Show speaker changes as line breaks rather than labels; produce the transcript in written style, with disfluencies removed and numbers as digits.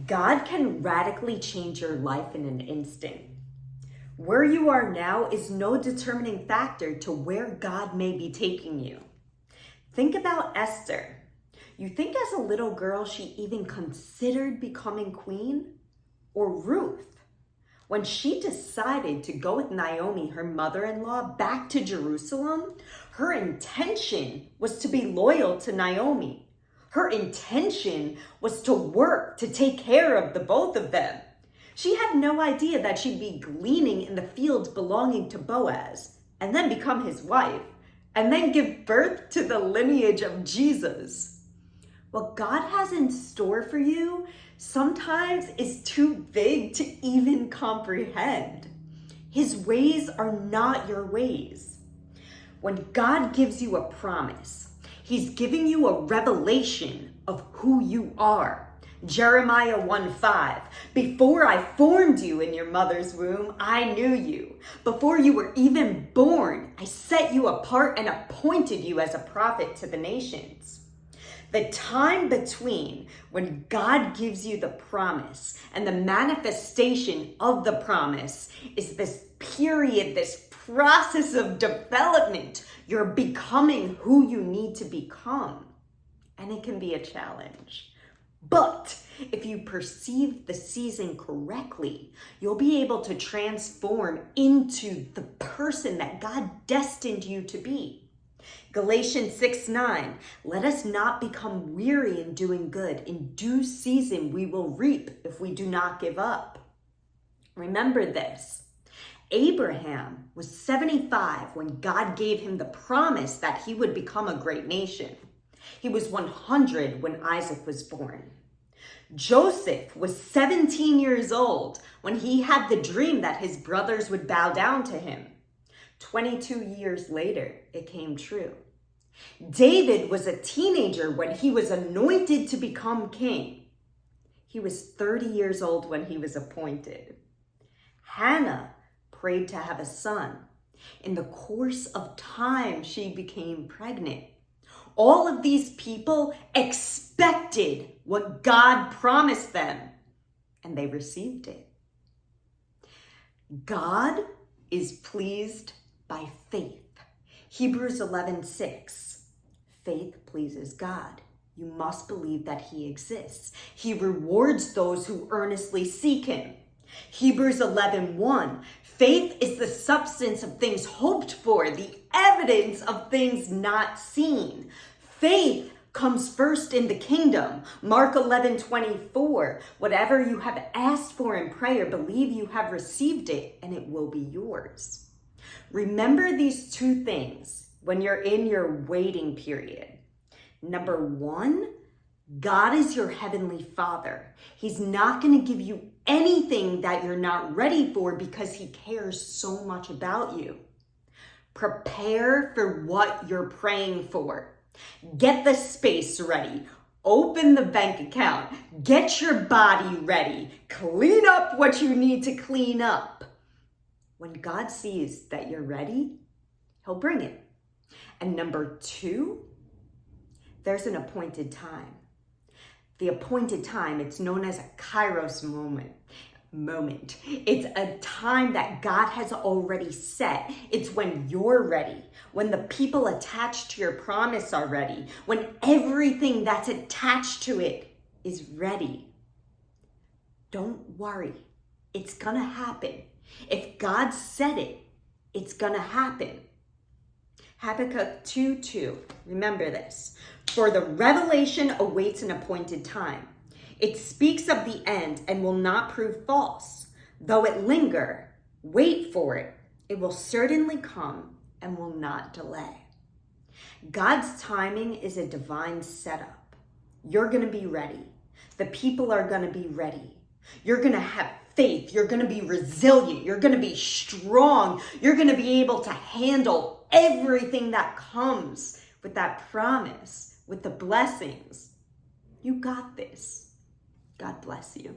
God can radically change your life in an instant. Where you are now is no determining factor to where God may be taking you. Think about Esther. You think as a little girl she even considered becoming queen? Or Ruth, when she decided to go with Naomi, her mother-in-law, back to Jerusalem, her intention was to be loyal to Naomi. Her intention was to work to take care of the both of them. She had no idea that she'd be gleaning in the fields belonging to Boaz, and then become his wife, and then give birth to the lineage of Jesus. What God has in store for you sometimes is too big to even comprehend. His ways are not your ways. When God gives you a promise, He's giving you a revelation of who you are. Jeremiah 1:5, before I formed you in your mother's womb, I knew you. Before you were even born, I set you apart and appointed you as a prophet to the nations. The time between when God gives you the promise and the manifestation of the promise is this period, this process of development. You're becoming who you need to become. And it can be a challenge. But if you perceive the season correctly, you'll be able to transform into the person that God destined you to be. Galatians 6:9, let us not become weary in doing good. In due season we will reap if we do not give up. Remember this. Abraham was 75 when God gave him the promise that he would become a great nation. He was 100 when Isaac was born. Joseph was 17 years old when he had the dream that his brothers would bow down to him. 22 years later, it came true. David was a teenager when he was anointed to become king. He was 30 years old when he was appointed. Hannah prayed to have a son. In the course of time, she became pregnant. All of these people expected what God promised them, and they received it. God is pleased by faith. Hebrews 11:6. Faith pleases God. You must believe that He exists. He rewards those who earnestly seek Him. Hebrews 11:1. Faith is the substance of things hoped for, the evidence of things not seen. Faith comes first in the kingdom. Mark 11:24. Whatever you have asked for in prayer, believe you have received it, and it will be yours. Remember these two things when you're in your waiting period. Number one, God is your heavenly Father. He's not going to give you anything that you're not ready for because He cares so much about you. Prepare for what you're praying for. Get the space ready. Open the bank account. Get your body ready. Clean up what you need to clean up. When God sees that you're ready, He'll bring it. And number two, there's an appointed time. The appointed time, it's known as a Kairos moment. It's a time that God has already set. It's when you're ready, when the people attached to your promise are ready, when everything that's attached to it is ready. Don't worry, it's gonna happen. If God said it, it's gonna happen. Habakkuk 2:2, remember this. For the revelation awaits an appointed time. It speaks of the end and will not prove false. Though it linger, wait for it. It will certainly come and will not delay. God's timing is a divine setup. You're going to be ready. The people are going to be ready. You're going to have faith. You're going to be resilient. You're going to be strong. You're going to be able to handle everything that comes with that promise, with the blessings. You got this. God bless you.